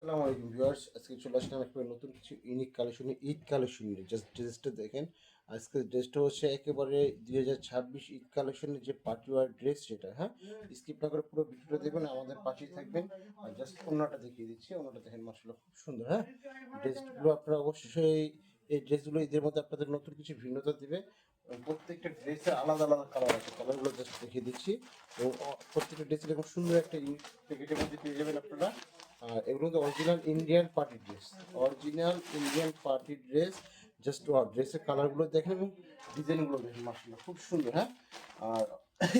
আসসালামু আলাইকুম ভিউয়ার্স, আজকে চলে আসলাম একটা নতুন কিছু ইউনিক কালেকশনে, ঈদ কালেকশন নিয়ে। জাস্ট ড্রেসটা দেখেন। আজকের ড্রেসটা হচ্ছে একেবারে 2026 ঈদ কালেকশনের যে পার্টি ওয়ার ড্রেস, সেটা হ্যাঁ, স্কিপ না করে পুরো ভিডিওটা দেখবেন, আমাদের পাশেই থাকবেন। আর জাস্ট ওড়নাটা দেখিয়ে দিচ্ছি, ওড়নাটা দেখেন, মাশাআল্লাহ খুব সুন্দর। হ্যাঁ, ড্রেসগুলো আপনারা অবশ্যই, এই ড্রেসগুলো ঈদের মধ্যে আপনাদের নতুন কিছু ভিন্নতা দিবে। প্রত্যেকটা ড্রেসের আলাদা আলাদা কালার আছে, কালারগুলো জাস্ট দেখিয়ে দিচ্ছি। এবং প্রত্যেকটা ড্রেসের এরকম সুন্দর একটা ইউনিক প্যাকেটের মধ্যে পেয়ে যাবেন আপনারা। আর এগুলো তো original Indian party dress, original Indian party dress. Just ড্রেসের কালারগুলো দেখেন এবং ডিজাইনগুলো দেখেন, মাশাআল্লাহ খুব সুন্দর। হ্যাঁ, আর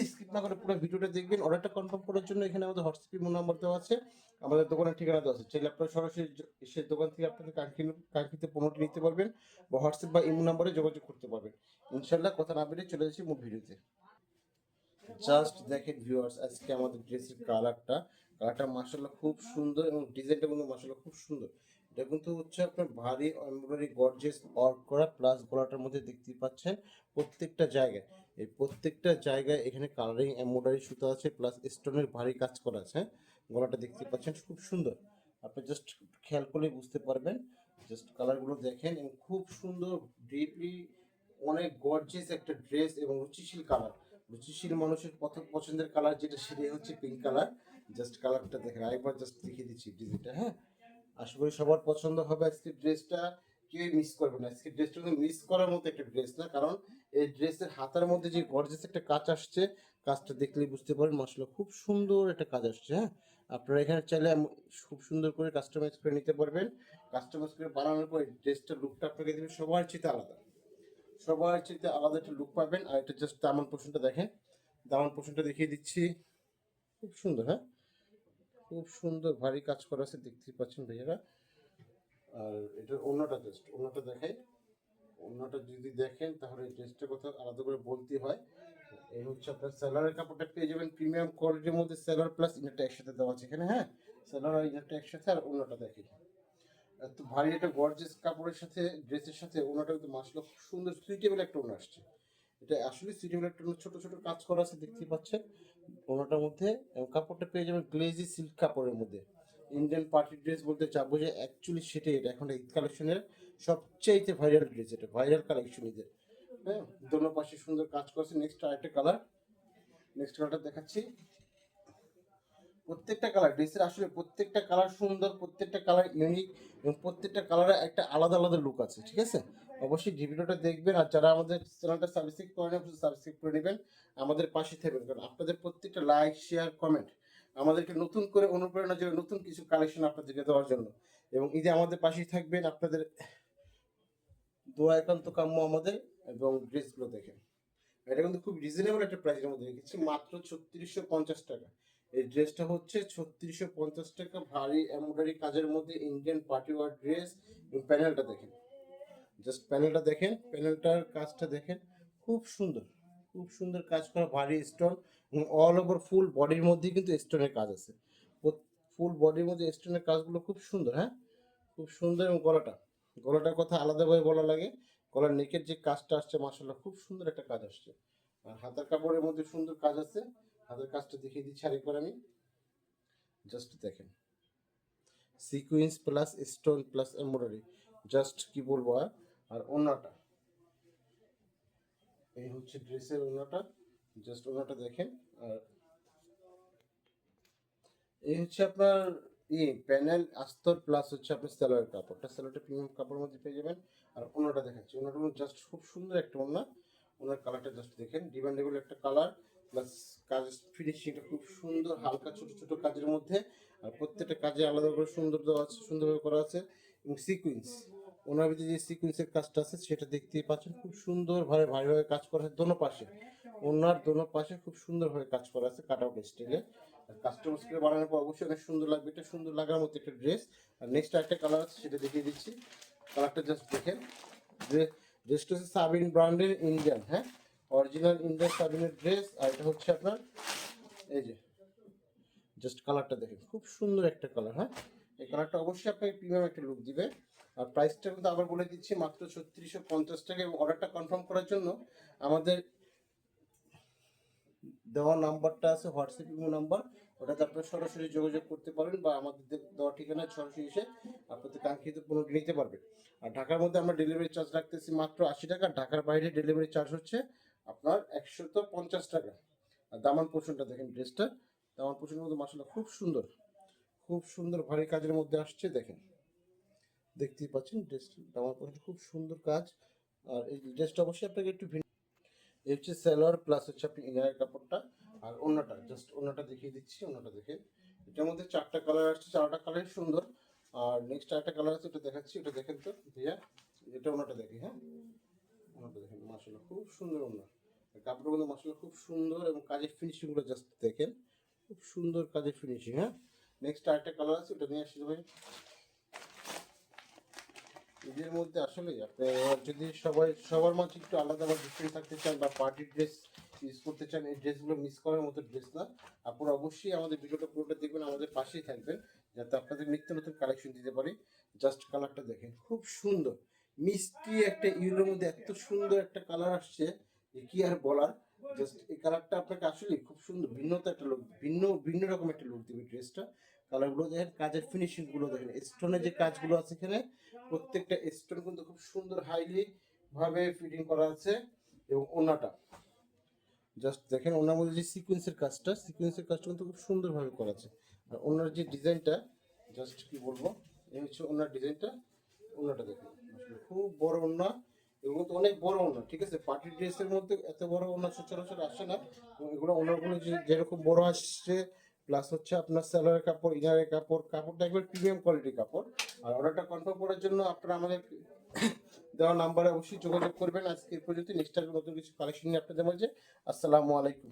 স্কিপ না করে পুরো ভিডিওটা দেখবেন। অর্ডারটা কনফার্ম করার জন্য এখানে আমাদের হোয়াটসঅ্যাপ ইমো নাম্বার দেওয়া আছে, আমাদের দোকানের ঠিকানা দেওয়া আছে। চাইলে আপনারা সরাসরি এসে দোকান থেকে আপনাদের কাঙ্ক্ষিত পণ্যটি নিতে পারবেন, বা হোয়াটসঅ্যাপ বা ইমো নাম্বারে যোগাযোগ করতে পারবেন। ইনশাল্লাহ, কথা না বেরিয়ে চলে যাচ্ছি মূল ভিডিওতে। জাস্ট দেখেন ভিউয়ার্স, আজকে আমাদের ড্রেসের কালারটা মাশাআল্লাহ খুব সুন্দর, এবং ডিজাইনটা কিন্তু মাশাআল্লাহ খুব সুন্দর। এটা কিন্তু হচ্ছে আপনার ভারী এমব্রয়ডারি গর্জিয়াস ওয়ার্ক করা, প্লাস গলাটার মধ্যে দেখতেই পাচ্ছেন প্রত্যেকটা জায়গায়, এই প্রত্যেকটা জায়গায় এখানে কালারিং এমব্রয়ডারি সুতা আছে, প্লাস স্টোনের ভারী কাজ করা আছে। হ্যাঁ, গলাটা দেখতে পাচ্ছেন খুব সুন্দর। আপনি জাস্ট খেয়াল করলে বুঝতে পারবেন। জাস্ট কালারগুলো দেখেন, এবং খুব সুন্দর, ডিপলি অনেক গর্জিয়াস একটা ড্রেস, এবং রুচিশীল কালার। রুচিশীল মানুষের পছন্দের কালার যেটা, সেটাই হচ্ছে পিঙ্ক কালার। জাস্ট কালারটা দেখেন, আরেকবার জাস্ট দেখিয়ে দিচ্ছি ডিজাইনটা। হ্যাঁ, আশা করি সবার পছন্দ হবে আজকের ড্রেসটা, কেউ মিস করবে না। আজকের ড্রেসটা কিন্তু মিস করার মতো একটা ড্রেস না, কারণ এই ড্রেসের হাতার মধ্যে যে গর্জিয়াস একটা কাজ আসছে, কাজটা দেখলেই বুঝতে পারেন মাশাআল্লাহ খুব সুন্দর একটা কাজ আসছে। হ্যাঁ, আপনারা এখানে চাইলে খুব সুন্দর করে কাস্টমাইজ করে নিতে পারবেন। কাস্টমাইজ করে বানানোর পর ড্রেসটার লুকটা আপনাকে দেবে সবার চেয়ে আলাদা, সবার চেয়ে আলাদা একটা লুক পাবেন। আর এটা জাস্ট দামান পোর্শনটা দেখেন, দামান পোর্শনটা দেখিয়ে দিচ্ছি, খুব সুন্দর। হ্যাঁ, খুব সুন্দর ভারী কাজ করা আছে, দেখতেই পাচ্ছেন ভাইয়ারা। আর এটার অন্যটা, জাস্ট অন্যটা দেখাই। অন্যটা যদি দেখেন তাহলে এই ড্রেসটার কথা আলাদা করে বলতে হয়। এই হচ্ছে আপনার সেলারের কাপড়টা পেয়ে যাবেন প্রিমিয়াম কোয়ালিটির মধ্যে, সেলার প্লাস ইনারটা একসাথে দেওয়া আছে এখানে। হ্যাঁ, সেলার আর ইনারটা একসাথে। আর অন্যটা দেখি, এত ভারী একটা গর্জিয়াস কাপড়ের সাথে, ড্রেসের সাথে ওনাটা কিন্তু মাসলো খুব সুন্দর সুইটেবল একটা ওনা আসছে। এটা আসলে সুইটেবল একটা ওনা, ছোট ছোট কাজ করা আছে দেখতেই পাচ্ছেন ওনাটার মধ্যে। এবং কাপড়টা পেয়ে যাবেন গ্লেজি সিল্ক কাপড়ের মধ্যে। ইন্ডিয়ান পার্টি ড্রেস বলতে চাবো যে অ্যাকচুয়ালি সেটাই, এটা এখন ঈদ কালেকশনের সবচাইতে ভাইরাল ড্রেস, এটা ভাইরাল কালেকশন ঈদের। হ্যাঁ, দোনো পাশে সুন্দর কাজ করছে। নেক্সট আরেকটা কালার, নেক্সট কালারটা দেখাচ্ছি। প্রত্যেকটা কালার ড্রেসের আসলে প্রত্যেকটা কালার সুন্দর, প্রত্যেকটা কালার ইউনিক, এবং প্রত্যেকটা কালারে একটা আলাদা আলাদা লুক আছে। ঠিক আছে, অবশ্যই ভিডিওটা দেখবেন। আর যারা আমাদের চ্যানেলটা সাবস্ক্রাইব করে নেন, সাবস্ক্রাইব করে নেবেন, আমাদের পাশে থাকবেন, কারণ আপনাদের প্রত্যেকটা লাইক শেয়ার কমেন্ট আমাদেরকে নতুন করে অনুপ্রেরণা যোগায়, নতুন কিছু কালেকশন আপনাদেরকে দেওয়ার জন্য। এবং ঈদে আমাদের পাশেই থাকবেন, আপনাদের দোয়া একান্ত কাম্য আমাদের। এবং ড্রেসগুলো দেখেন, এটা কিন্তু খুব রিজনেবল একটা প্রাইসের মধ্যে রেখেছি, মাত্র 3650 টাকা। এই ড্রেসটা হচ্ছে 3650 টাকা, ভারী এমব্রয়ডারি কাজের মধ্যে ইন্ডিয়ান পার্টি ওয়ার ড্রেস। এবং প্যানেলটা দেখেন, জাস্ট প্যানেলটা দেখেন, প্যানেলটার কাজটা দেখেন, খুব সুন্দর, খুব সুন্দর কাজ করা, ভারী স্টোন। এবং অল ওভার ফুল বডির মধ্যেই কিন্তু স্টোনের কাজ আছে। ফুল বডির মধ্যে স্টোনের কাজগুলো খুব সুন্দর। হ্যাঁ, খুব সুন্দর। এবং গলাটার কথা আলাদাভাবে বলা লাগে। গলার নেকের যে কাজটা আসছে, মাসাল্লাহ খুব সুন্দর একটা কাজ আসছে। আর হাতার কাপড়ের মধ্যে সুন্দর কাজ আছে। হাতের কাজটা দেখিয়ে দিচ্ছি আরেকবার আমি, জাস্ট দেখেন, sequence plus stone plus embroidery, just কি বলবো। আর ওড়নাটা, এই হচ্ছে ড্রেসের ওড়নাটা, জাস্ট ওড়নাটা দেখেন। আর এই হচ্ছে আপনার প্যানেল আস্তর, প্লাস হচ্ছে আপনার সেলোয়ার কাপড়টা, সেলোয়ারটা প্রিমিয়াম কাপড়ের মধ্যে পেয়ে যাবেন। আর ওনাটা দেখাচ্ছি, ওনাটা জাস্ট খুব সুন্দর একটা ওনা। ওনার কালারটা জাস্ট দেখেন, ডিমান্ডেবল একটা কালার, প্লাস কাজের ফিনিশিংটা খুব সুন্দর, হালকা ছোট ছোট কাজের মধ্যে। আর প্রত্যেকটা কাজে আলাদা করে সুন্দর দেওয়া আছে, সুন্দরভাবে করা আছে। এবং সিকুয়েন্স, ওনার ভিতরে যে সিকুয়েন্সের কাজটা আছে সেটা দেখতেই পাচ্ছেন, খুব সুন্দর ভাবে ভারীভাবে কাজ করা আছে দোনো পাশে। ওনার দোনো পাশে খুব সুন্দরভাবে কাজ করা আছে কাট আউট স্টাইলে। কাস্টমাইজ করে বানানোর পর অবশ্যই অনেক সুন্দর লাগবে, এটা সুন্দর লাগার মতো একটা ড্রেস। আর নেক্সট একটা কালার আছে, সেটা দেখিয়ে দিচ্ছি। কালারটা জাস্ট দেখেন, ড্রেসটা হচ্ছে সাবিন ব্র্যান্ডের ইন্ডিয়ান। হ্যাঁ, অরিজিনাল ইন্ডিয়ান সাবিনের ড্রেস। আর এটা হচ্ছে আপনার, এই যে জাস্ট কালারটা দেখেন, খুব সুন্দর একটা কালার। হ্যাঁ, এই কালারটা অবশ্যই আপনাকে প্রিমিয়াম একটা লুক দিবে। আর প্রাইসটা কিন্তু আবার বলে দিচ্ছি, মাত্র 3650 টাকা। এবং অর্ডারটা কনফার্ম করার জন্য আমাদের দেওয়া নাম্বারটা আছে হোয়াটসঅ্যাপ ইমো নাম্বার, ওটাতে আপনারা সরাসরি যোগাযোগ করতে পারেন বা আমাদের দেওয়া ঠিকানায় সরাসরি এসে আপনাদের কাঙ্ক্ষিত পণ্যটি নিতে পারবেন। আর ঢাকার মধ্যে আমরা ডেলিভারি চার্জ রাখতেছি মাত্র 80 টাকা, ঢাকার বাইরে ডেলিভারি চার্জ হচ্ছে আপনার 150 টাকা। আর দামান পোর্শনটা দেখেন, ড্রেসটা দামান পোর্শনের মধ্যে মাসাল্লাহ খুব সুন্দর, খুব সুন্দর ভারী কাজের মধ্যে আসছে দেখেন, দেখতেই পাচ্ছেন ড্রেসটা দামান পোর্শন খুব সুন্দর কাজ। আর এই ড্রেসটা অবশ্যই আপনাকে একটু এই হচ্ছে সালোয়ার প্লাস হচ্ছে আপনি ইনারের কাপড়টা। আর ওড়নাটা, জাস্ট ওড়নাটা দেখিয়ে দিচ্ছি, ওড়নাটা দেখে এটার মধ্যে 4টা কালার আসছে, 4টা কালার সুন্দর। আর নেক্সট আরেকটা কালার আছে, ওটা দেখাচ্ছি, ওটা দেখেন তো ভাইয়া, এটা ওড়নাটা দেখি। হ্যাঁ, ওড়নাটা দেখেন মাশাআল্লাহ খুব সুন্দর ওড়না, কাপড়ের মধ্যে মাশাআল্লাহ খুব সুন্দর এবং কাজের ফিনিশিংগুলো জাস্ট দেখেন, খুব সুন্দর কাজের ফিনিশিং। হ্যাঁ, নেক্সট আরেকটা কালার আছে, ওটা নিয়ে আসি ভাই। ঈদের মধ্যে আসলে আপনার যদি সবার মাঝে একটু আলাদা বা ডিফারেন্ট থাকতে চান বা পার্টি ড্রেস ইউজ করতে চান, এই ড্রেসগুলো মিস করার মতো ড্রেস না। আপনারা অবশ্যই আমাদের ভিডিওটা পুরোটা দেখবেন, আমাদের পাশেই থাকবেন, যাতে আপনাদের নিত্য নতুন কালেকশন দিতে পারি। জাস্ট কালারটা দেখেন খুব সুন্দর, মিষ্টি একটা ইউরোর মধ্যে এত সুন্দর একটা কালার আসছে যে কি আর বলার। জাস্ট এই কালারটা আপনাকে আসলে খুব সুন্দর, ভিন্নতা একটা লুক, ভিন্ন ভিন্ন রকম একটা লুক দেবে ড্রেসটা। কালারগুলো দেখেন, কাজের ফিনিশিং গুলো দেখেন, স্টোনের যে কাজগুলো আছে এখানে, প্রত্যেকটা স্টোন কিন্তু খুব সুন্দর হাইলি ভাবে ফিটিং করা আছে। এবং ওনাটা জাস্ট দেখেন, ওনার মধ্যে যে সিকোয়েন্সের কাজটা কিন্তু খুব সুন্দরভাবে করা আছে। আর ওনার যে ডিজাইনটা, জাস্ট কি বলবো, এই হচ্ছে ওনার ডিজাইনটা। ওনাটা দেখেন আসলে খুব বড় ওনা, এগুলো তো অনেক বড় ওনা, ঠিক আছে, পার্টি ড্রেসের মধ্যে এত বড় ওনা সচরাচর আসে না। এবং এগুলো ওনারগুলো যেরকম বড় আসছে, প্লাস হচ্ছে আপনার স্যালোয়ারের কাপড়, ইনারের কাপড়, কাপড়টা একবার প্রিমিয়াম কোয়ালিটির কাপড়। আর অর্ডারটা কনফার্ম করার জন্য আপনারা আমাদের দেওয়া নাম্বারে অবশ্যই যোগাযোগ করবেন। আজকে এই পর্যন্ত, নেক্সট টাইম নতুন কিছু কালেকশন নিয়ে আপনাদের মাঝে। আসসালামু আলাইকুম।